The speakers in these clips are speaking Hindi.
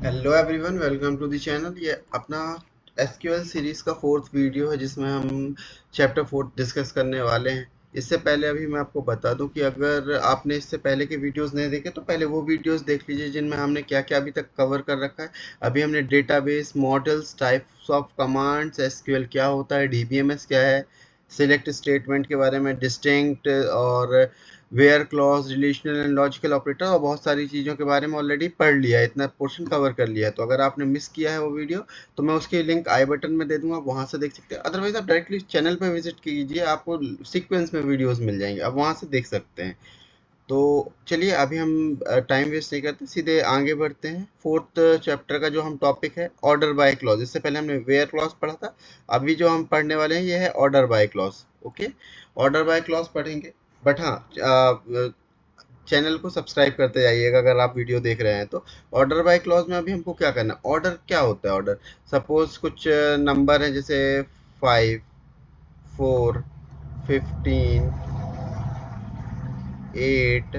Hello everyone, welcome to the channel. ये अपना एसक्यूएल सीरीज का फोर्थ वीडियो है जिसमें हम चैप्टर 4 डिस्कस करने वाले हैं। इससे पहले अभी मैं आपको बता दूं कि अगर आपने इससे पहले के वीडियोस नहीं देखे तो पहले वो वीडियोस देख लीजिए जिनमें हमने क्या क्या अभी तक कवर कर रखा है। अभी हमने database models, types of commands, SQL क्या होता है, डीबीएमएस क्या है, सिलेक्ट स्टेटमेंट के बारे में, डिस्टिंक्ट और where clause, relational and logical operator और बहुत सारी चीज़ों के बारे में ऑलरेडी पढ़ लिया है, इतना पोर्शन कवर कर लिया है। तो अगर आपने मिस किया है वो वीडियो तो मैं उसकी लिंक आई बटन में दे दूंगा, वहाँ से देख सकते हैं। अदरवाइज आप डायरेक्टली चैनल पे विजिट कीजिए, आपको सीक्वेंस में वीडियोस मिल जाएंगे, आप वहाँ से देख सकते हैं। तो चलिए अभी हम टाइम वेस्ट नहीं करते, सीधे आगे बढ़ते हैं। फोर्थ चैप्टर का जो हम टॉपिक है ऑर्डर बाय क्लॉज। इससे पहले हमने वेयर क्लॉज पढ़ा था, अभी जो हम पढ़ने वाले हैं ये है order by clause. Okay, order by clause पढ़ेंगे। बट हाँ, चैनल को सब्सक्राइब करते जाइएगा अगर आप वीडियो देख रहे हैं तो। ऑर्डर बाय क्लॉज में अभी हमको क्या करना है, ऑर्डर क्या होता है। ऑर्डर सपोज कुछ नंबर है जैसे 5, 4, 15, 8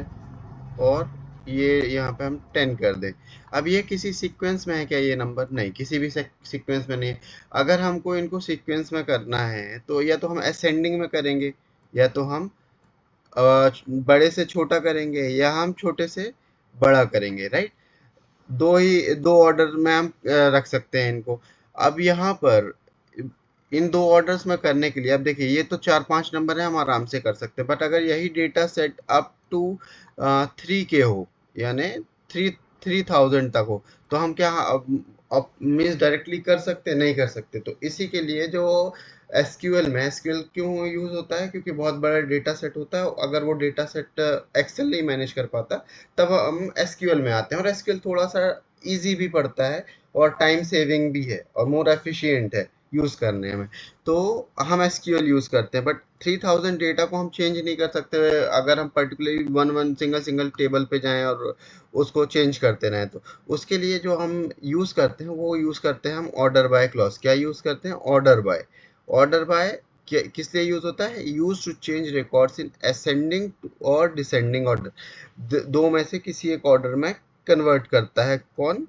और ये यहाँ पे हम 10 कर दें। अब ये किसी सीक्वेंस में है क्या, ये नंबर? नहीं, किसी भी सीक्वेंस में नहीं है। अगर हमको इनको सीक्वेंस में करना है तो या तो हम असेंडिंग में करेंगे, या तो हम बड़े से छोटा करेंगे, या हम छोटे से बड़ा करेंगे, राइट। दो ऑर्डर में हम रख सकते हैं इनको। अब यहाँ पर इन दो ऑर्डर्स में करने के लिए, अब देखिए ये तो 4-5 नंबर है, हम आराम से कर सकते हैं। बट अगर यही data set up to 3K हो, यानी 3000 तक हो, तो हम क्या अब मीन्स डायरेक्टली कर सकते हैं? नहीं कर सकते। तो इसी के लिए जो एसक्यूएल में, एसक्यूएल क्यों यूज होता है, क्योंकि बहुत बड़ा डेटा सेट होता है। अगर वो डेटा सेट एक्सेल नहीं मैनेज कर पाता तब हम एसक्यूएल में आते हैं, और एसक्यूएल थोड़ा सा इजी भी पड़ता है और टाइम सेविंग भी है और मोर एफिशिएंट है यूज़ करने में। तो हम एसक्यूएल यूज़ करते हैं। बट 3000 डेटा को हम चेंज नहीं कर सकते अगर हम particularly one one single single table पे जाएं और उसको चेंज करते रहें। तो उसके लिए जो हम यूज़ करते हैं वो यूज़ करते हैं हम ऑर्डर बाय क्लॉज। क्या यूज़ करते हैं? Order by. ऑर्डर बाय किस लिए यूज होता है? Use to change records in ascending और डिसेंडिंग ऑर्डर। दो में से किसी एक ऑर्डर में कन्वर्ट करता है। कौन?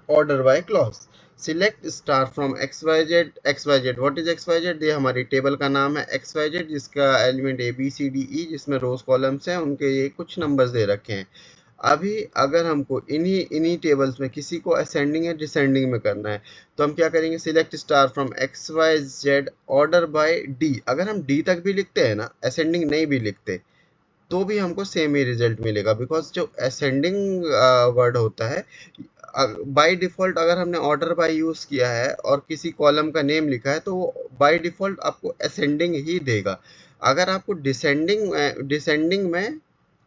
Order by clause. Select star from X Y Z. X Y Z, what is X Y Z? ये हमारी टेबल का नाम है एक्स वाई जेड, जिसका element A B C D E, जिसमें रोज कॉलम्स हैं, उनके ये कुछ नंबर्स दे रखे हैं। अभी अगर हमको इन्हीं इन्हीं टेबल्स में किसी को असेंडिंग या डिसेंडिंग में करना है तो हम क्या करेंगे? Select star from X Y Z order by D. अगर हम डी तक भी लिखते हैं ना, असेंडिंग नहीं भी लिखते, तो भी हमको सेम ही रिजल्ट मिलेगा। बिकॉज जो असेंडिंग वर्ड होता है, बाय डिफ़ॉल्ट अगर हमने ऑर्डर बाय यूज़ किया है और किसी कॉलम का नेम लिखा है तो वो बाय डिफ़ॉल्ट आपको असेंडिंग ही देगा। अगर आपको डिसेंडिंग में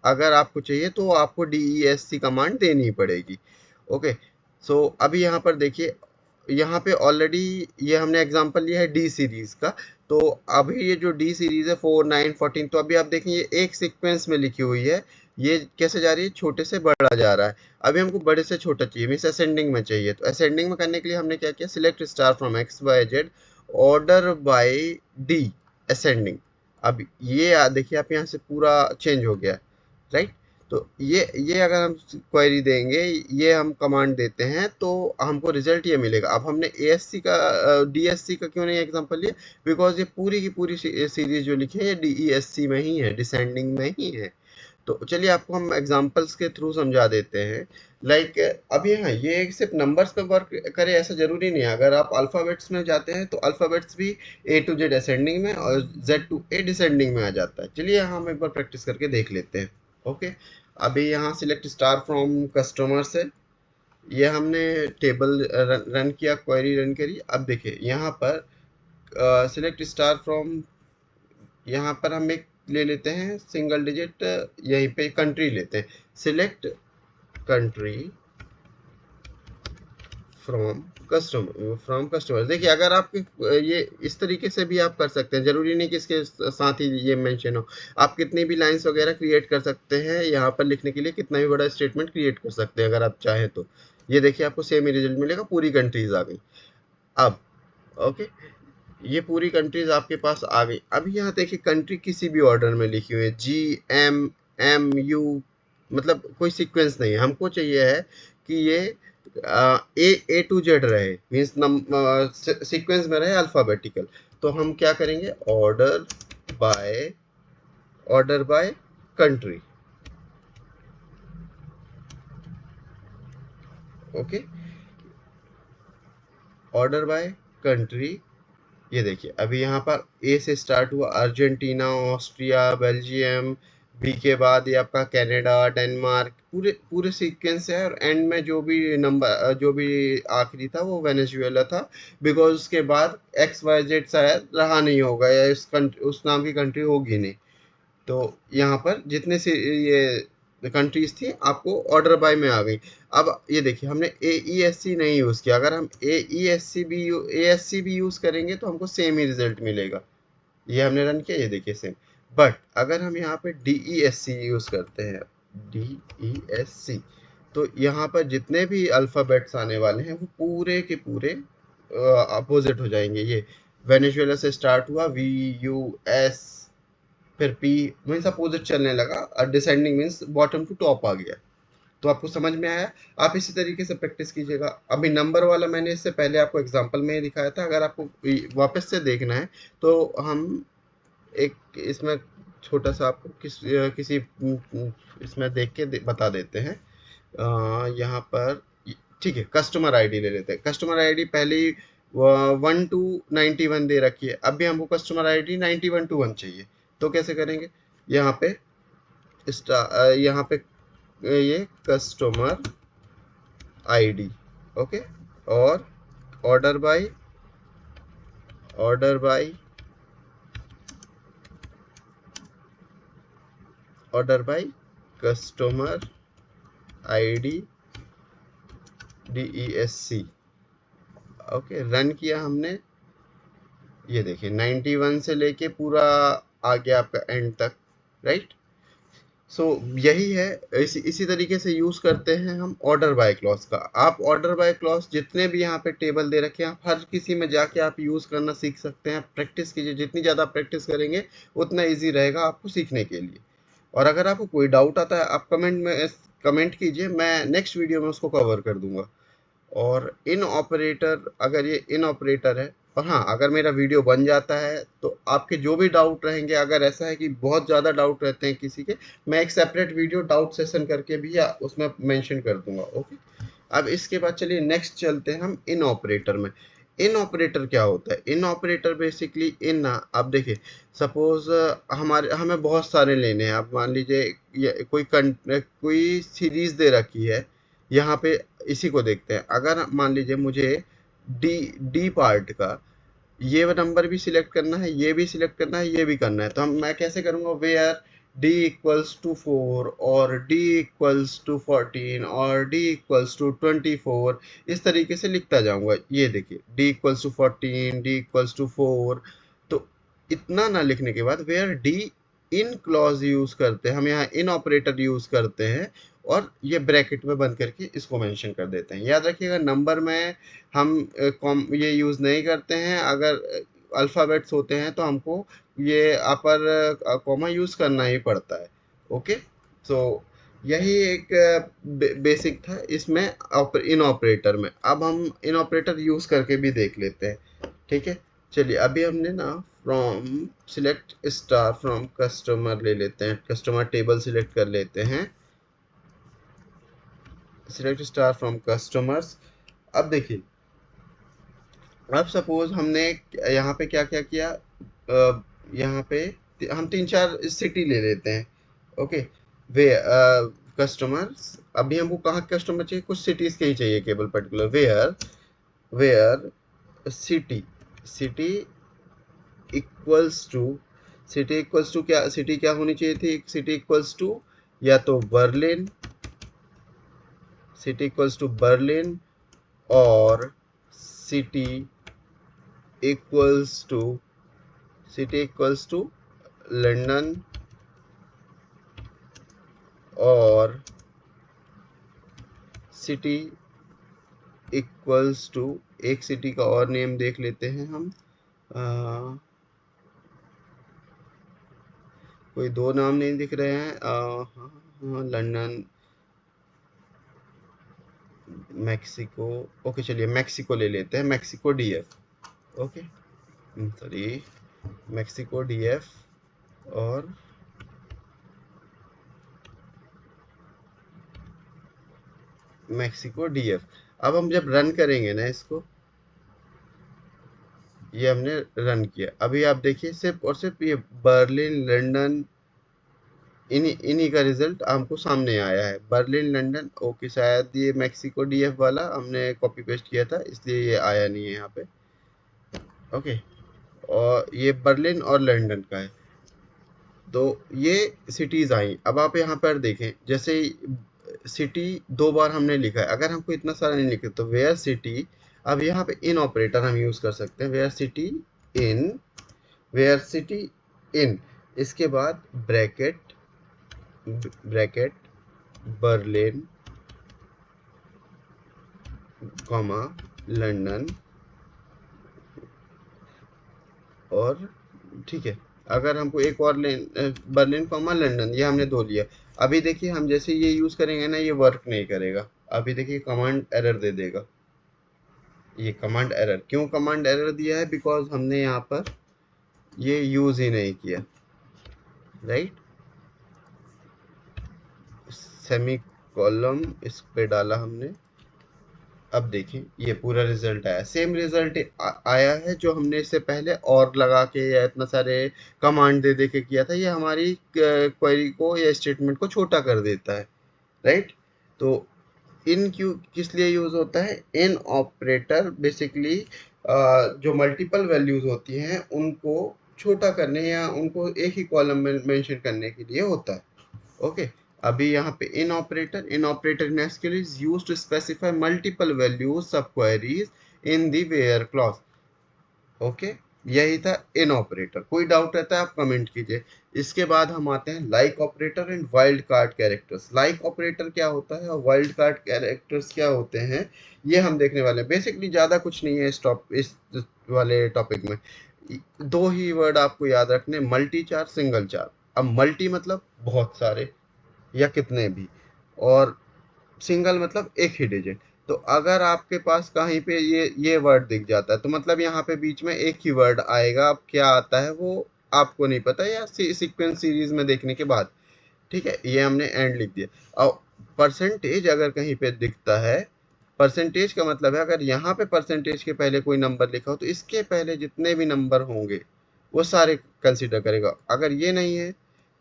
अगर आपको चाहिए तो आपको DESC कमांड देनी पड़ेगी। ओके, सो अभी यहाँ पर देखिए, यहाँ पे ऑलरेडी ये हमने एग्जांपल लिया है डी सीरीज का। तो अभी ये जो डी सीरीज है 4, 9, 14, तो अभी आप देखें ये एक सीक्वेंस में लिखी हुई है। ये कैसे जा रही है? छोटे से बड़ा जा रहा है। अभी हमको बड़े से छोटा चाहिए, मीन्स असेंडिंग में चाहिए। तो असेंडिंग में करने के लिए हमने क्या किया? Select star from X Y Z order by D ascending. अब ये देखिए आप यहाँ से पूरा चेंज हो गया, राइट। तो ये अगर हम क्वेरी देंगे, ये हम कमांड देते हैं तो हमको रिजल्ट ये मिलेगा। अब हमने ASC का DSC का क्यों नहीं एग्जांपल लिया? बिकॉज ये पूरी की पूरी सीरीज जो लिखी है ये DESC में ही है, डिसेंडिंग में ही है। तो चलिए आपको हम एग्जांपल्स के थ्रू समझा देते हैं। लाइक अभी हाँ, ये सिर्फ नंबर्स पे वर्क करे ऐसा जरूरी नहीं है। अगर आप अल्फ़ाबेट्स में जाते हैं तो अल्फ़ाबेट्स भी A to Z असेंडिंग में और Z to A डिसेंडिंग में आ जाता है। चलिए हम एक बार प्रैक्टिस करके देख लेते हैं। ओके, अभी यहाँ सिलेक्ट स्टार फ्रॉम कस्टमर्स है, ये हमने टेबल रन किया, क्वेरी रन करी। अब देखिए यहाँ पर सिलेक्ट स्टार फ्रॉम, यहाँ पर हम एक ले लेते हैं सिंगल डिजिट, यहीं पे कंट्री लेते हैं। Select country from customer. देखिए अगर आप ये इस तरीके से भी आप कर सकते हैं, जरूरी नहीं कि इसके साथ ही ये मेंशन हो। आप कितनी भी लाइंस वगैरह क्रिएट कर सकते हैं यहाँ पर लिखने के लिए, कितना भी बड़ा स्टेटमेंट क्रिएट कर सकते हैं अगर आप चाहें तो। ये देखिए आपको सेम ही रिजल्ट मिलेगा, पूरी कंट्रीज आ गई। अब ओके, ये पूरी कंट्रीज आपके पास आ गई। अभी यहाँ देखिए कंट्री किसी भी ऑर्डर में लिखी हुई है, GMMU मतलब कोई सीक्वेंस नहीं है, हमको चाहिए है कि ये ए टू जेड रहे, मीन्स सीक्वेंस में रहे अल्फाबेटिकल। तो हम क्या करेंगे, by order by country. Okay, order by country. ये देखिए अभी यहाँ पर ए से स्टार्ट हुआ, अर्जेंटीना, ऑस्ट्रिया, बेल्जियम, बी के बाद ये आपका कनाडा, डेनमार्क, पूरे पूरे सीक्वेंस है। और एंड में जो भी नंबर, जो भी आखिरी था वो वेनेजुएला था, बिकॉज उसके बाद एक्स वाई जेड शायद रहा नहीं होगा, या उस नाम की कंट्री होगी नहीं। तो यहाँ पर जितने से ये कंट्रीज थी आपको ऑर्डर बाय में आ गई। अब ये देखिए हमने ए ई एस सी नहीं यूज़ किया, अगर हम ए एस सी भी यूज़ करेंगे तो हमको सेम ही रिजल्ट मिलेगा। ये हमने रन किया, ये देखिए सेम। बट अगर हम यहाँ पे D E S C use करते हैं, डी ई एस सी, तो यहाँ पर जितने भी अल्फ़ाबेट्स आने वाले हैं वो पूरे के पूरे अपोजिट हो जाएंगे। ये वेनेजुएला से स्टार्ट हुआ, वी यू एस, फिर पी, मीन्स अपोजिट चलने लगा, और descending means bottom to top आ गया। तो आपको समझ में आया। आप इसी तरीके से प्रैक्टिस कीजिएगा। अभी नंबर वाला मैंने इससे पहले आपको एग्जांपल में ही दिखाया था, अगर आपको वापस से देखना है तो हम एक इसमें छोटा सा आपको किसी इसमें देख के बता देते हैं। यहाँ पर ठीक है, कस्टमर आईडी ले लेते हैं। कस्टमर आईडी पहले ही 1 to 91 दे रखी है, अब भी हमको कस्टमर आईडी 91 to 1 चाहिए। तो कैसे करेंगे, यहाँ पे यहाँ पे ये कस्टमर आईडी, ओके, और order by order bye order by customer ID DESC। Okay, run किया हमने, ये देखिए 91 से लेके पूरा आ गया आपका एंड तक, राइट। सो यही है, इसी तरीके से यूज करते हैं हम ऑर्डर बाय क्लॉज का। आप ऑर्डर बाय क्लॉज जितने भी यहाँ पे टेबल दे रखे हैं, आप हर किसी में जाके आप यूज करना सीख सकते हैं। प्रैक्टिस कीजिए, जितनी ज़्यादा प्रैक्टिस करेंगे उतना ईजी रहेगा आपको सीखने के लिए। और अगर आपको कोई डाउट आता है आप कमेंट कीजिए, मैं नेक्स्ट वीडियो में उसको कवर कर दूंगा। और इन ऑपरेटर, अगर ये इन ऑपरेटर है, और हाँ अगर मेरा वीडियो बन जाता है तो आपके जो भी डाउट रहेंगे, अगर ऐसा है कि बहुत ज़्यादा डाउट रहते हैं किसी के, मैं एक सेपरेट वीडियो डाउट सेशन करके भी या उसमें मेंशन कर दूंगा। ओके, अब इसके बाद चलिए नेक्स्ट चलते हैं हम इन ऑपरेटर में। इन ऑपरेटर क्या होता है, इन ऑपरेटर बेसिकली इन ना, आप देखिए सपोज हमारे हमें बहुत सारे लेने हैं। आप मान लीजिए कोई सीरीज दे रखी है, यहाँ पे इसी को देखते हैं। अगर मान लीजिए मुझे डी डी पार्ट का ये नंबर भी सिलेक्ट करना है, ये भी सिलेक्ट करना है, ये भी करना है, तो मैं कैसे करूँगा, वेयर d इक्वल्स टू 4 और d इक्वल्स टू 14 और d इक्वल्स टू 24, इस तरीके से लिखता जाऊंगा। ये देखिए d equals to 14, d equals to 4। तो इतना ना लिखने के बाद where d in clause use करते हैं, हम यहाँ इन ऑपरेटर यूज करते हैं, और ये ब्रैकेट में बंद करके इसको मेंशन कर देते हैं। याद रखिएगा नंबर में हम ये यूज नहीं करते हैं। अगर अल्फ़ाबेट्स होते हैं तो हमको ये अपर कॉमा यूज करना ही पड़ता है। ओके, सो यही एक बेसिक था इसमें इन ऑपरेटर में। अब हम इन ऑपरेटर यूज करके भी देख लेते हैं, ठीक है। चलिए अभी हमने ना from select star from customer ले लेते हैं, कस्टमर टेबल सिलेक्ट कर लेते हैं, सिलेक्ट स्टार फ्रॉम कस्टमर्स। अब देखिए, अब सपोज हमने यहाँ पे क्या क्या किया, यहाँ पे हम 3-4 सिटी ले लेते हैं। ओके, वे कस्टमर्स, अभी हमको कहाँ कस्टमर चाहिए, कुछ सिटीज के ही चाहिए केवल particular. Where where city city equals to क्या, सिटी क्या होनी चाहिए थी, सिटी इक्वल्स टू या तो Berlin, city equals to Berlin, और सिटी इक्वल्स टू लंदन, और सिटी इक्वल्स टू, एक सिटी का और नेम देख लेते हैं हम, कोई दो नाम नहीं दिख रहे हैं, हाँ लंदन, मैक्सिको। ओके चलिए मैक्सिको ले लेते हैं, Mexico DF. Okay sorry, Mexico DF और मैक्सिको डीएफ। अब हम जब रन करेंगे ना इसको, ये हमने रन किया, अभी आप देखिए सिर्फ और सिर्फ ये बर्लिन लंदन इन्हीं इन्हीं का रिजल्ट हमको सामने आया है। बर्लिन लंदन, ओके शायद ये मैक्सिको डीएफ वाला हमने कॉपी पेस्ट किया था इसलिए ये आया नहीं है यहाँ पे। ओके, और ये बर्लिन और लंदन का है, तो ये सिटीज आई। अब आप यहाँ पर देखें, जैसे सिटी दो बार हमने लिखा है, अगर हमको इतना सारा नहीं लिखे तो वेयर सिटी, अब यहाँ पे इन ऑपरेटर हम यूज कर सकते हैं, where city in, where city in, इसके बाद bracket, bracket Berlin comma London, और ठीक है, अगर हमको एक और बर्लिन कॉमा लंदन, ये हमने दो लिया। अभी देखिए हम जैसे ये यूज करेंगे ना, ये वर्क नहीं करेगा। अभी देखिए कमांड एरर दे देगा। ये कमांड एरर क्यों कमांड एरर दिया है? बिकॉज हमने यहाँ पर ये यूज ही नहीं किया, राइट। सेमी कॉलम इस पे डाला हमने। अब देखें ये पूरा रिजल्ट आया, सेम रिजल्ट आया है जो हमने इससे पहले और लगा के या इतना सारे कमांड दे दे के किया था। ये हमारी क्वेरी को या स्टेटमेंट को छोटा कर देता है, राइट। तो इन क्यों किस लिए यूज होता है? इन ऑपरेटर बेसिकली जो मल्टीपल वैल्यूज होती हैं उनको छोटा करने या उनको एक ही कॉलम में मेंशन करने के लिए होता है। ओके, अभी यहाँ पे in operator in SQL is used to specify multiple values sub queries in the where clause. Okay, यही था इन ऑपरेटर। कोई डाउट रहता है आप कमेंट कीजिए। इसके बाद हम आते हैं like operator and wild card characters. Like operator क्या होता है और वाइल्ड कार्ड कैरेक्टर्स क्या होते हैं, ये हम देखने वाले हैं। बेसिकली ज़्यादा कुछ नहीं है इस वाले टॉपिक में। दो ही वर्ड आपको याद रखने, मल्टी चार, सिंगल चार। अब मल्टी मतलब बहुत सारे या कितने भी, और सिंगल मतलब एक ही डिजिट। तो अगर आपके पास कहीं पे ये वर्ड दिख जाता है तो मतलब यहाँ पे बीच में एक ही वर्ड आएगा। अब क्या आता है वो आपको नहीं पता, या सीक्वेंस सीरीज में देखने के बाद, ठीक है। ये हमने एंड लिख दिया। और परसेंटेज अगर कहीं पे दिखता है, परसेंटेज का मतलब है अगर यहाँ पे परसेंटेज के पहले कोई नंबर लिखा हो तो इसके पहले जितने भी नंबर होंगे वो सारे कंसिडर करेगा। अगर ये नहीं है,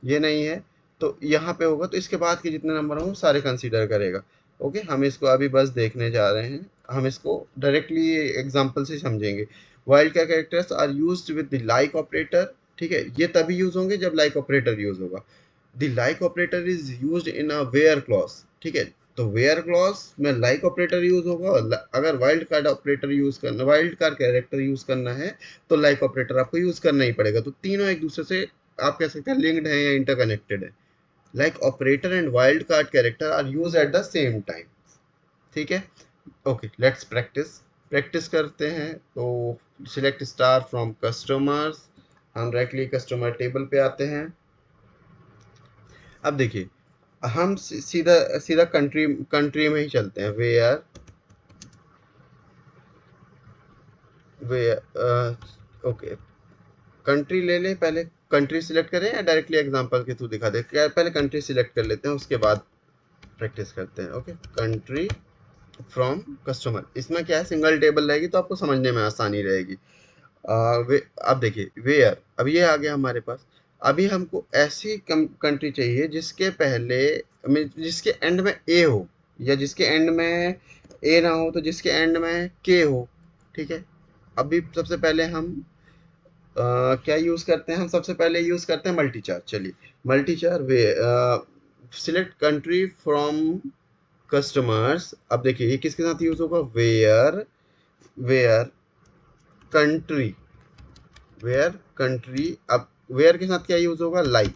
ये नहीं है, तो यहाँ पे होगा तो इसके बाद के जितने नंबर होंगे सारे कंसिडर करेगा। ओके, हम इसको अभी बस देखने जा रहे हैं, हम इसको डायरेक्टली एग्जांपल से समझेंगे। वाइल्ड का characters are used with the like operator, ठीक है। ये तभी यूज होंगे जब लाइक ऑपरेटर यूज होगा। The like operator is used in a where clause, ठीक है। तो वेयर क्लॉज में लाइक ऑपरेटर यूज होगा, और अगर वाइल्ड कार्ड ऑपरेटर यूज करना, वाइल्ड कार्ड कैरेक्टर यूज करना है तो लाइक ऑपरेटर आपको यूज करना ही पड़ेगा। तो तीनों एक दूसरे से आप कह सकते हैं लिंक्ड है या इंटरकनेक्टेड है। Like operator and wild card character are used at the same time, ठीक है। ओके, लेट्स प्रैक्टिस करते हैं। तो सिलेक्ट स्टार फ्रॉम कस्टमर्स, हम डायरेक्टली कस्टमर टेबल पे आते हैं। अब देखिए हम सीधा सीधा कंट्री में ही चलते हैं। वेयर वेयर ओके, कंट्री ले लें, पहले कंट्री सिलेक्ट करें या डायरेक्टली एग्जांपल के थ्रू दिखा दें? क्या, पहले कंट्री सिलेक्ट कर लेते हैं उसके बाद प्रैक्टिस करते हैं। ओके, कंट्री फ्रॉम कस्टमर, इसमें क्या है सिंगल टेबल रहेगी तो आपको समझने में आसानी रहेगी। अब देखिए वेयर, अब ये आ गया हमारे पास। अभी हमको ऐसी कंट्री चाहिए जिसके पहले जिसके एंड में ए हो, या जिसके एंड में ए ना हो तो जिसके एंड में के हो, ठीक है। अभी सबसे पहले हम क्या यूज करते हैं? हम सबसे पहले यूज करते हैं मल्टी चार। चलिए multi char way, select country from customers. अब देखिए ये किसके साथ यूज होगा? Where, where country, where country. अब वेयर के साथ क्या यूज होगा? लाइक,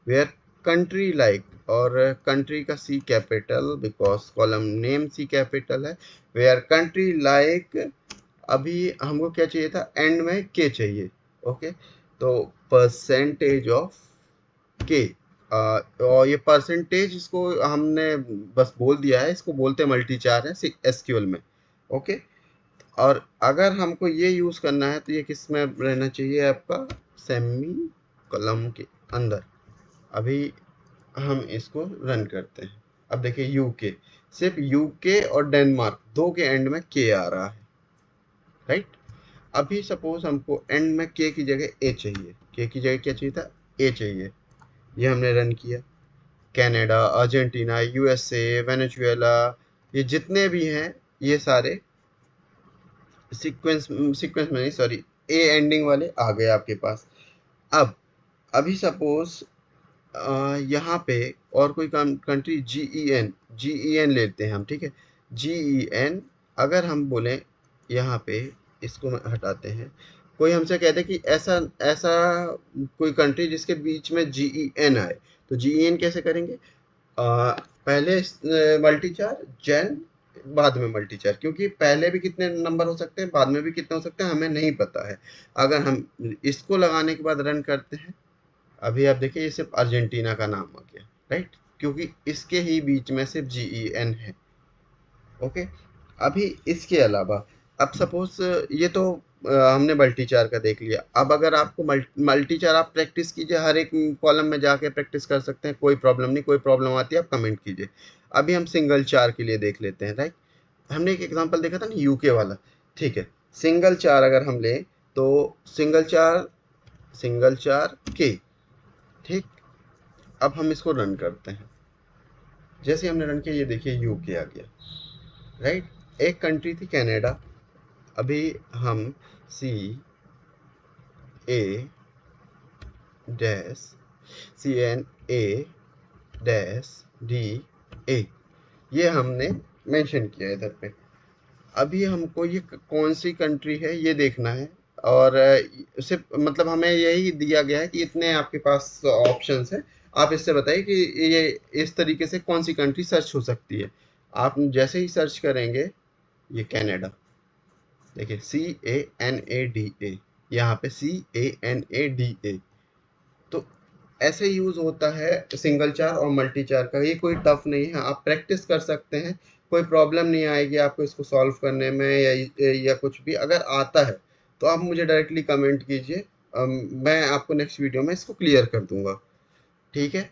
वेयर कंट्री लाइक, और कंट्री का C capital because column name C capital है। वेयर कंट्री लाइक, अभी हमको क्या चाहिए था? एंड में के चाहिए। ओके, तो परसेंटेज ऑफ के, और ये परसेंटेज इसको हमने बस बोल दिया है, इसको बोलते हैं मल्टीचार है एसक्यूएल में। ओके, और अगर हमको ये यूज़ करना है तो ये किस में रहना चाहिए आपका, सेमी कॉलम के अंदर। अभी हम इसको रन करते हैं। अब देखिए यूके, सिर्फ यूके और डेनमार्क दो के एंड में के आ रहा है, राइट। अभी सपोज हमको एंड में के की जगह ए चाहिए, के की जगह क्या चाहिए था, ए चाहिए। ये हमने रन किया। कनाडा, अर्जेंटीना, यूएसए, वेनेजुएला, ये जितने भी हैं ये सारे सीक्वेंस सीक्वेंस में नहीं, सॉरी, ए एंडिंग वाले आ गए आपके पास। अब अभी सपोज यहाँ पे और कोई कंट्री जीईएन लेते हैं हम, ठीक है। जीईएन अगर हम बोलें यहाँ पे, इसको हटाते हैं, कोई हमसे कहते कि ऐसा ऐसा कोई कंट्री जिसके बीच में जीईएन आए, तो जीईएन कैसे करेंगे, पहले मल्टीचार जेन बाद में मल्टीचार, क्योंकि पहले भी कितने नंबर हो सकते हैं बाद में भी कितने हो सकते हैं हमें नहीं पता है। अगर हम इसको लगाने के बाद रन करते हैं, अभी आप देखिए ये सिर्फ अर्जेंटीना का नाम आ गया, राइट, क्योंकि इसके ही बीच में सिर्फ जीईएन है। ओके, अभी इसके अलावा अब सपोज ये तो हमने मल्टीचार का देख लिया। अब अगर आपको मल्टीचार आप प्रैक्टिस कीजिए, हर एक कॉलम में जाके प्रैक्टिस कर सकते हैं, कोई प्रॉब्लम नहीं, कोई प्रॉब्लम आती है आप कमेंट कीजिए। अभी हम सिंगल चार के लिए देख लेते हैं, राइट। हमने एक एग्जांपल देखा था ना यूके वाला, ठीक है। सिंगल चार अगर हम लें तो सिंगल चार के, ठीक। अब हम इसको रन करते हैं। जैसे हमने रन किया ये देखिए यूके आ गया, राइट। एक कंट्री थी कनाडा। अभी हम C A dash C N A dash D A, ये हमने मेंशन किया इधर पे। अभी हमको ये कौन सी कंट्री है ये देखना है, और सिर्फ मतलब हमें यही दिया गया है कि इतने आपके पास ऑप्शंस है, आप इससे बताइए कि ये इस तरीके से कौन सी कंट्री सर्च हो सकती है। आप जैसे ही सर्च करेंगे, ये कनाडा, देखिए CANADA, यहाँ पे CANADA। तो ऐसे यूज होता है सिंगल चार और मल्टी चार का, ये कोई टफ नहीं है, आप प्रैक्टिस कर सकते हैं, कोई प्रॉब्लम नहीं आएगी आपको इसको सॉल्व करने में, या कुछ भी अगर आता है तो आप मुझे डायरेक्टली कमेंट कीजिए, मैं आपको नेक्स्ट वीडियो में इसको क्लियर कर दूंगा, ठीक है।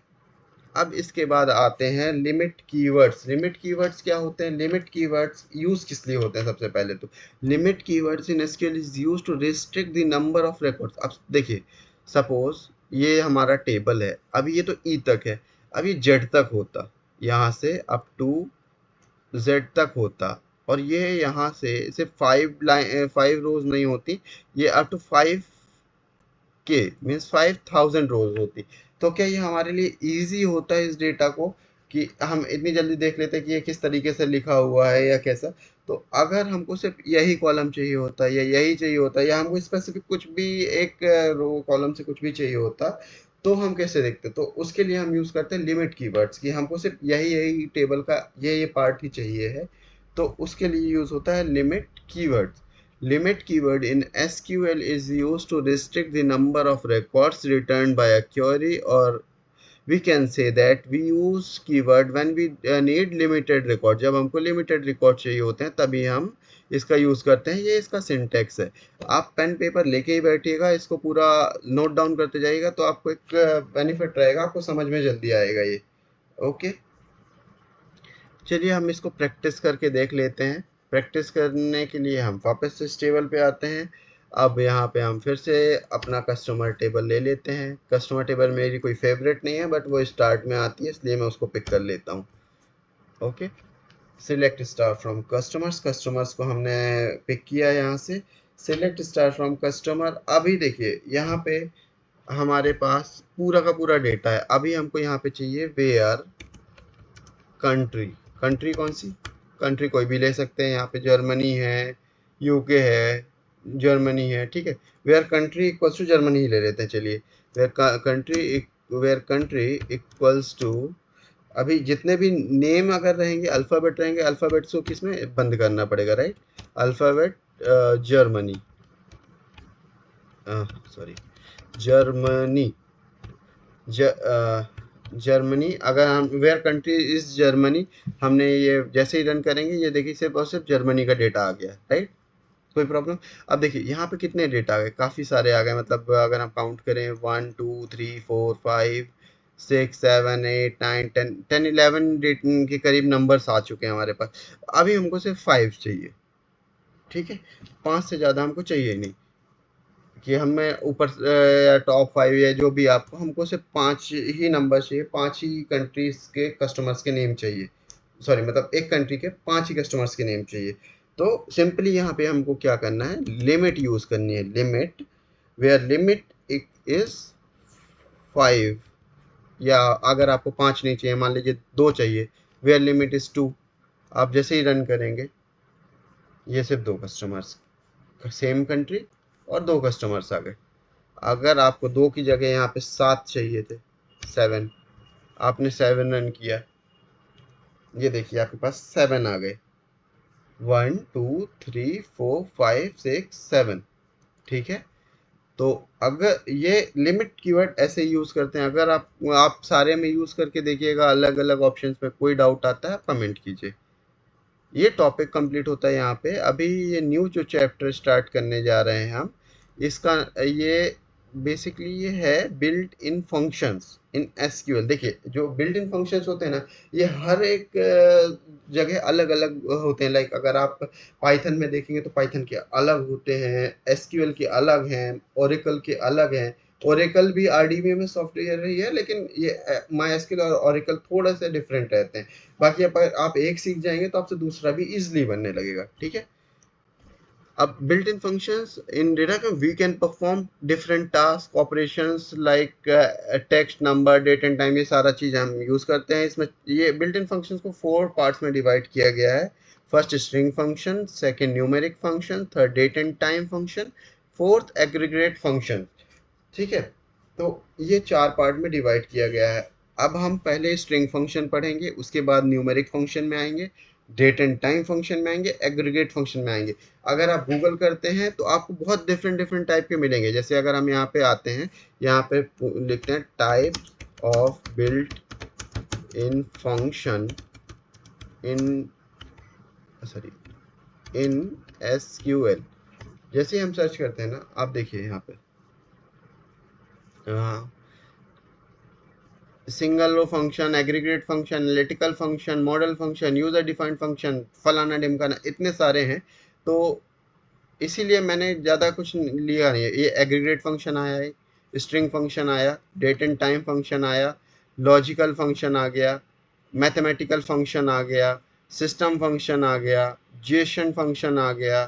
अब इसके बाद आते हैं लिमिट कीवर्ड्स। लिमिट कीवर्ड्स क्या होते हैं, लिमिट कीवर्ड्स यूज किस लिए होते हैं, सबसे पहले तो limit keywords in SQL is used to restrict the number of records. अब देखिए सपोज ये हमारा टेबल है, अभी ये तो ई तक है, अभी जेड तक होता, यहाँ से अप टू जेड तक होता, और ये यहाँ से सिर्फ 5 रोज नहीं होती, ये अप टू 5K मीन्स 5000 रोज होती। तो क्या ये हमारे लिए इजी होता है इस डेटा को, कि हम इतनी जल्दी देख लेते हैं कि ये किस तरीके से लिखा हुआ है या कैसा। तो अगर हमको सिर्फ यही कॉलम चाहिए होता या यही चाहिए होता, या हमको स्पेसिफिक कुछ भी एक रो कॉलम से कुछ भी चाहिए होता, तो हम कैसे देखते, तो उसके लिए हम यूज करते हैं लिमिट कीवर्ड्स, कि हमको सिर्फ यही यही टेबल का ये पार्ट ही चाहिए है, तो उसके लिए यूज होता है limit keywords. Limit keyword in SQL is used to restrict the number of records returned by a query, or we can say that we use keyword when we need limited record। जब हमको limited record चाहिए होते हैं तभी हम इसका यूज करते हैं। ये इसका सिंटेक्स है, आप पेन पेपर लेके ही बैठिएगा, इसको पूरा नोट डाउन करते जाइएगा, तो आपको एक बेनिफिट रहेगा, आपको समझ में जल्दी आएगा ये। ओके, चलिए हम इसको प्रैक्टिस करके देख लेते हैं। प्रैक्टिस करने के लिए हम वापस से इस टेबल पे आते हैं। अब यहाँ पे हम फिर से अपना कस्टमर टेबल ले लेते हैं। कस्टमर टेबल मेरी कोई फेवरेट नहीं है, बट वो स्टार्ट में आती है, इसलिए मैं उसको पिक कर लेता हूँ। Okay, select star from customers, customers को हमने पिक किया यहाँ से। सिलेक्ट स्टार फ्रॉम कस्टमर, अभी देखिए यहाँ पे हमारे पास पूरा का पूरा डेटा है। अभी हमको यहाँ पे चाहिए वेयर कंट्री। कंट्री कौन सी, कंट्री कोई भी ले सकते हैं, यहाँ पे जर्मनी है, यूके है, जर्मनी है, ठीक है। Where country equals to Germany ही ले लेते हैं, चलिए। वेयर कंट्री इक्वल्स टू, अभी जितने भी नेम अगर रहेंगे अल्फ़ाबेट रहेंगे, अल्फ़ाबेट्स को किस में बंद करना पड़ेगा, right. Alphabet Germany, sorry Germany, Germany, अगर हम वेयर कंट्री इज जर्मनी, हमने ये जैसे ही रन करेंगे ये देखिए सिर्फ और सिर्फ जर्मनी का डेटा आ गया, राइट। कोई प्रॉब्लम। अब देखिए यहाँ पे कितने डेटा आ गए, काफ़ी सारे आ गए, मतलब अगर हम काउंट करें 1 2 3 4 5 6 7 8 9 10 10 11 डेट के करीब नंबर्स आ चुके हैं हमारे पास। अभी हमको सिर्फ 5 चाहिए, ठीक है। 5 से ज़्यादा हमको चाहिए नहीं कि हमें ऊपर या टॉप 5 या जो भी, आपको हमको सिर्फ 5 ही नंबर चाहिए, 5 ही कंट्रीज के कस्टमर्स के नेम चाहिए। सॉरी, मतलब एक कंट्री के 5 ही कस्टमर्स के नेम चाहिए। तो सिंपली यहाँ पे हमको क्या करना है, लिमिट यूज़ करनी है, लिमिट वेयर लिमिट इज 5, या अगर आपको 5 नहीं चाहिए, मान लीजिए 2 चाहिए, वेयर लिमिट इज 2। आप जैसे ही रन करेंगे ये सिर्फ 2 कस्टमर्स, सेम कंट्री और 2 कस्टमर्स आ गए। अगर आपको 2 की जगह यहाँ पे 7 चाहिए थे, 7, आपने 7 रन किया, ये देखिए आपके पास 7 आ गए, 1 2 3 4 5 6 7, ठीक है। तो अगर ये लिमिट कीवर्ड ऐसे यूज करते हैं, अगर आप सारे में यूज करके देखिएगा, अलग अलग ऑप्शंस में कोई डाउट आता है आप कमेंट कीजिए। ये टॉपिक कंप्लीट होता है यहाँ पे। अभी ये न्यू जो चैप्टर स्टार्ट करने जा रहे हैं हम, इसका ये बेसिकली ये है built in functions in SQL. देखिए जो बिल्ट इन फंक्शंस होते हैं ना, ये हर एक जगह अलग अलग होते हैं। लाइक अगर आप पाइथन में देखेंगे तो पाइथन के अलग होते हैं, एसक्यूएल के अलग हैं, ओरेकल के अलग हैं। ओरेकल भी आरडीबीएम में सॉफ्टवेयर ही है, लेकिन ये माइस्क्यूएल और ओरेकल थोड़ा सा डिफरेंट रहते हैं। बाकी आप एक सीख जाएंगे तो आपसे दूसरा भी इजिली बनने लगेगा, ठीक है। अब built in functions in data we can perform different task operations like text, number, date and time, ये सारा चीज़ हम यूज़ करते हैं इसमें। ये बिल्ट इन फंक्शंस को 4 पार्ट्स में डिवाइड किया गया है। First string function, second numeric function, third date and time function, fourth aggregate function, ठीक है। तो ये 4 पार्ट में डिवाइड किया गया है। अब हम पहले स्ट्रिंग फंक्शन पढ़ेंगे, उसके बाद न्यूमेरिक फंक्शन में आएंगे, डेट एंड टाइम फंक्शन में आएंगे, एग्रीगेट फंक्शन में आएंगे। अगर आप गूगल करते हैं तो आपको बहुत डिफरेंट डिफरेंट टाइप के मिलेंगे। जैसे अगर हम यहाँ पे आते हैं, यहाँ पे लिखते हैं type of built in function in sorry in SQL, जैसे ही हम सर्च करते हैं ना, आप देखिए यहाँ पे single row function, aggregate function, analytical function, model function, user defined function, फलाना ढिमकाना, इतने सारे हैं। तो इसीलिए मैंने ज़्यादा कुछ लिया नहीं है। ये एग्रीगेट फंक्शन आया है, स्ट्रिंग फंक्शन आया, डेट एंड टाइम फंक्शन आया, लॉजिकल फंक्शन आ गया, मैथमेटिकल फंक्शन आ गया, सिस्टम फंक्शन आ गया, जेसन फंक्शन आ गया।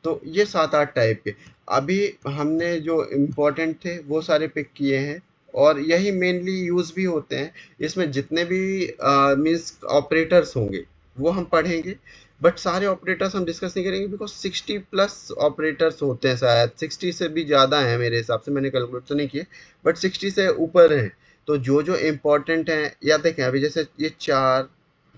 तो ये 7-8 टाइप के अभी हमने जो इम्पोर्टेंट थे वो सारे पिक किए हैं, और यही मेनली यूज़ भी होते हैं। इसमें जितने भी मीन्स ऑपरेटर्स होंगे वो हम पढ़ेंगे, बट सारे ऑपरेटर्स हम डिस्कस नहीं करेंगे, बिकॉज 60 प्लस ऑपरेटर्स होते हैं, शायद 60 से भी ज़्यादा हैं मेरे हिसाब से, मैंने कैलकुलेट तो नहीं किए, बट 60 से ऊपर हैं। तो जो जो इम्पोर्टेंट हैं, या देखें अभी जैसे ये चार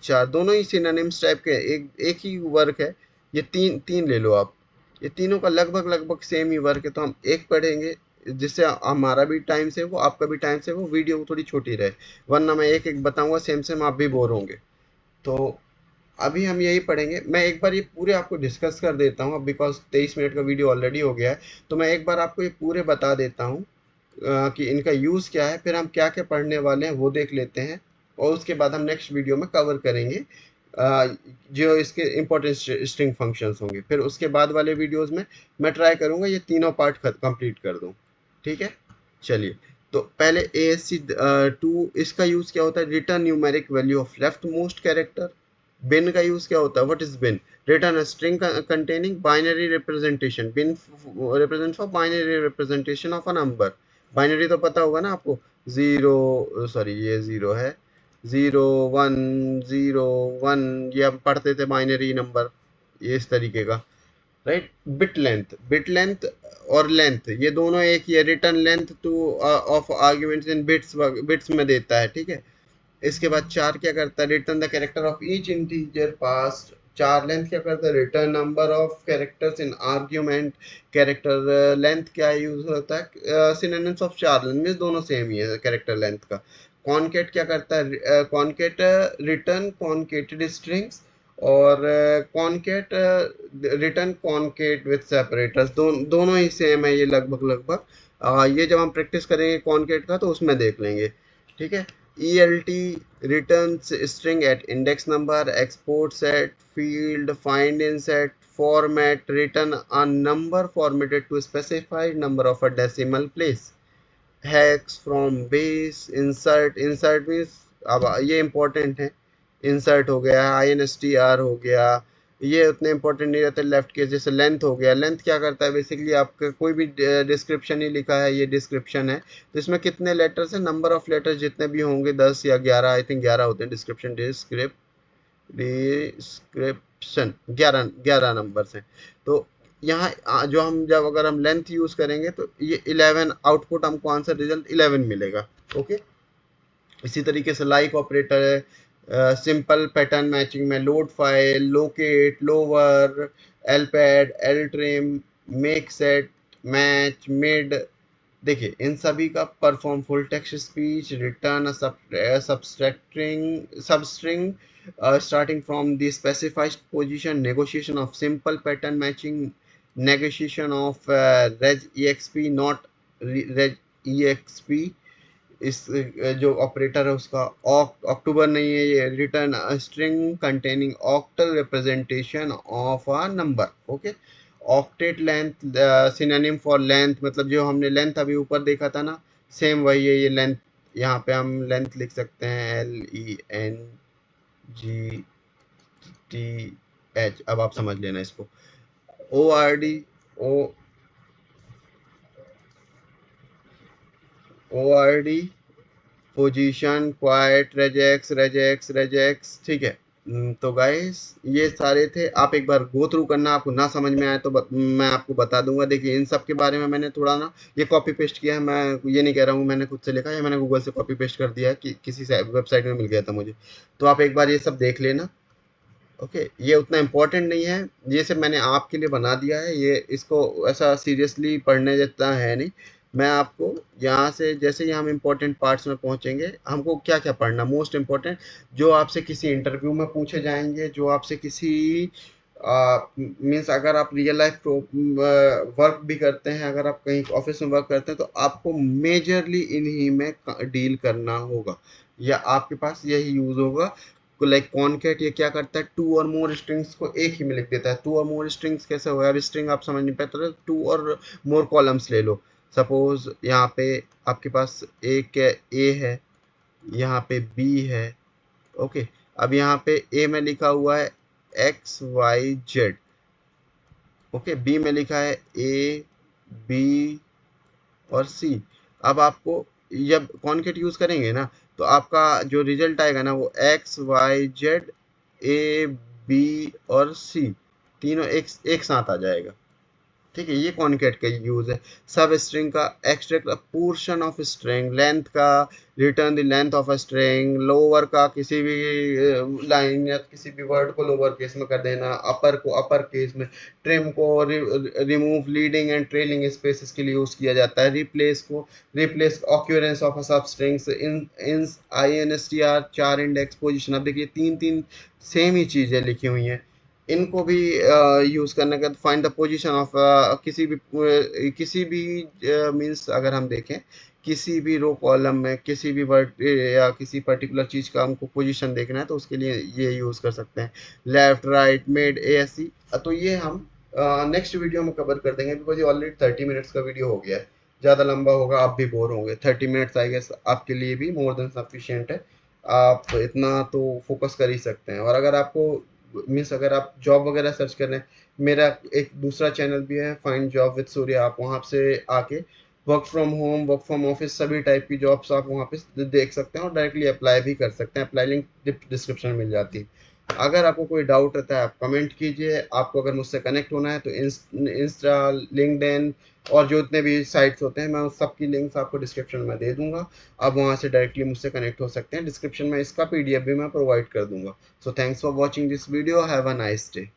चार दोनों ही सिनोनिम्स टाइप के, एक एक ही वर्क है। ये तीन तीन ले लो आप, ये तीनों का लगभग लगभग सेम ही वर्क है, तो हम एक पढ़ेंगे जिससे हमारा भी टाइम सेव हो, आपका भी टाइम सेव हो, वीडियो थोड़ी छोटी रहे, वरना मैं एक एक बताऊंगा सेम सेम, आप भी बोर होंगे। तो अभी हम यही पढ़ेंगे। मैं एक बार ये पूरे आपको डिस्कस कर देता हूँ, अब बिकॉज 23 मिनट का वीडियो ऑलरेडी हो गया है, तो मैं एक बार आपको ये पूरे बता देता हूँ कि इनका यूज़ क्या है, फिर हम क्या क्या पढ़ने वाले हैं वो देख लेते हैं, और उसके बाद हम नेक्स्ट वीडियो में कवर करेंगे जो इसके इम्पोर्टेंट स्ट्रिंग फंक्शंस होंगे। फिर उसके बाद वाले वीडियोस में मैं ट्राई करूँगा ये तीनों पार्ट कंप्लीट कर दूँ, ठीक है। चलिए, तो पहले ASC2, इसका यूज़ क्या होता है, return numeric value of left most character. Bin का यूज़ क्या होता है, what is bin, return a string containing binary representation, bin represent for binary representation of a number। Binary तो पता होगा ना आपको, जीरो, सॉरी ये जीरो है, 0 1 0 1, ये हम पढ़ते थे बाइनरी नंबर, ये इस तरीके का, राइट। बिट लेंथ और लेंथ ये दोनों एक ही है, return length two of arguments in bits में देता है, ठीक है। इसके बाद 4 क्या करता है, return the character of each integer past. 4 length क्या करता है, return number of characters in argument. Character length क्या यूज होता है, सिनोनिम्स ऑफ 4 लेंथ मींस दोनों सेम ही है कैरेक्टर लेंथ का। कॉनकेट क्या करता है, कॉनकेट रिटर्न कॉनकेटेड स्ट्रिंग्स, और कॉनकेट रिटर्न कॉनकेट विथ सेपरेटर्स, दोनों ही सेम है ये लगभग लगभग। ये जब हम प्रैक्टिस करेंगे कॉनकेट का तो उसमें देख लेंगे, ठीक है। ELT returns string at index number, export set, field, find in set, format, return a number formatted to specified number of a decimal place, hacks from base, insert means, अब ये इंपॉर्टेंट है, इंसर्ट हो गया, INSTR हो गया, ये उतने इंपॉर्टेंट नहीं रहते। लेफ्ट के जैसे लेंथ हो गया, लेंथ क्या करता है बेसिकली, आपका कोई भी डिस्क्रिप्शन ही लिखा है, ये डिस्क्रिप्शन है तो इसमें कितने लेटर्स है, नंबर ऑफ लेटर्स जितने भी होंगे 10 या 11, आई थिंक 11 होते हैं डिस्क्रिप्शन, डिस्क्रिप्शन 11 11 नंबर्स हैं। तो यहाँ जो हम जब अगर हम लेंथ यूज करेंगे तो ये 11 आउटपुट, हमको आंसर रिजल्ट 11 मिलेगा। ओके, इसी तरीके से लाइक ऑपरेटर है, सिंपल पैटर्न मैचिंग में load file, locate, lower, lpad, l trim, make set, match, mid, देखिए इन सभी का perform full text speech, return substring starting from the specified position, negotiation of simple pattern matching, negotiation of reg exp not reg exp, इस जो ऑपरेटर है उसका अक्टूबर नहीं है, ये return string containing octal representation of a number. Okay, octet length synonym for length, मतलब जो हमने लेंथ अभी ऊपर देखा था ना, सेम वही है ये लेंथ। यहाँ पे हम लेंथ लिख सकते हैं LENGTH, अब आप समझ लेना इसको। ORD, ORD position, quite, regex, ठीक है। तो गाइस ये सारे थे, आप एक बार गो थ्रू करना, आपको ना समझ में आए तो मैं आपको बता दूंगा। देखिए इन सब के बारे में मैंने थोड़ा ना ये कॉपी पेस्ट किया है, मैं ये नहीं कह रहा हूँ मैंने खुद से लिखा है, मैंने गूगल से कॉपी पेस्ट कर दिया है कि किसी से वेबसाइट में मिल गया था मुझे, तो आप एक बार ये सब देख लेना। ओके, ये उतना इम्पोर्टेंट नहीं है, ये सब मैंने आपके लिए बना दिया है, ये इसको ऐसा सीरियसली पढ़ने जैसा है नहीं। मैं आपको यहाँ से जैसे ही हम इम्पोर्टेंट पार्ट्स में पहुँचेंगे, हमको क्या क्या पढ़ना, मोस्ट इम्पोर्टेंट जो आपसे किसी इंटरव्यू में पूछे जाएंगे, जो आपसे किसी मीन्स अगर आप रियल लाइफ वर्क भी करते हैं, अगर आप कहीं ऑफिस में वर्क करते हैं तो आपको मेजरली इन्हीं में डील करना होगा, या आपके पास यही यूज होगा। लाइक कॉनकैट ये क्या करता है, टू और मोर स्ट्रिंग्स को एक ही में लिख देता है। टू और मोर स्ट्रिंग्स कैसे होगा, अब स्ट्रिंग आप समझ नहीं पाते तो टू और मोर कॉलम्स ले लो। सपोज यहाँ पे आपके पास एक ए है, यहाँ पे बी है। ओके, अब यहाँ पे ए में लिखा हुआ है XYZ, ओके, बी में लिखा है AB और C। अब आपको जब कॉनकेट यूज करेंगे ना तो आपका जो रिजल्ट आएगा ना वो XYZ AB और C तीनों एक साथ आ जाएगा, ठीक है। ये कॉनकेट का यूज है। सब स्ट्रिंग का extract portion of string, length का return the length of a string, lower का किसी भी लाइन या किसी भी वर्ड को लोअर केस में कर देना, अपर को अपर केस में, ट्रिम को remove leading and trailing spaces के लिए यूज किया जाता है, रिप्लेस को रिप्लेस ऑक्यूरेंस ऑफ अ सब स्ट्रिंग्स, इन INSTR 4 इंडेक्स पोजिशन। अब देखिए तीन तीन सेम ही चीजें लिखी हुई हैं, इनको भी यूज करने का, फाइंड द पोजीशन ऑफ किसी भी मींस अगर हम देखें किसी भी रो कॉलम में किसी भी वर्ड या किसी पर्टिकुलर चीज का हमको पोजीशन देखना है तो उसके लिए ये यूज कर सकते हैं, लेफ्ट, राइट, मिड, ASC। तो ये हम नेक्स्ट वीडियो में कवर कर देंगे, बिकॉज ये ऑलरेडी 30 मिनट्स का वीडियो हो गया है, ज़्यादा लंबा होगा, आप भी बोर होंगे। 30 मिनट्स आई गेस आपके लिए भी मोर देन सफिशिएंट है, आप इतना तो फोकस कर ही सकते हैं। और अगर आपको मीन्स अगर आप जॉब वगैरह सर्च कर रहे हैं, मेरा एक दूसरा चैनल भी है फाइंड जॉब विद सूर्य, आप वहाँ से आके work from home, work from office, सभी टाइप की जॉब्स आप वहाँ पे देख सकते हैं और डायरेक्टली अप्लाई भी कर सकते हैं। अप्लाई लिंक डिस्क्रिप्शन में मिल जाती है। अगर आपको कोई डाउट रहता है आप कमेंट कीजिए। आपको अगर मुझसे कनेक्ट होना है तो इंस्टा, लिंक्डइन और जो जितने भी साइट्स होते हैं मैं उस सब की लिंक्स आपको डिस्क्रिप्शन में दे दूंगा, आप वहाँ से डायरेक्टली मुझसे कनेक्ट हो सकते हैं। डिस्क्रिप्शन में इसका PDF भी मैं प्रोवाइड कर दूंगा। So thanks for watching this video, have a nice day.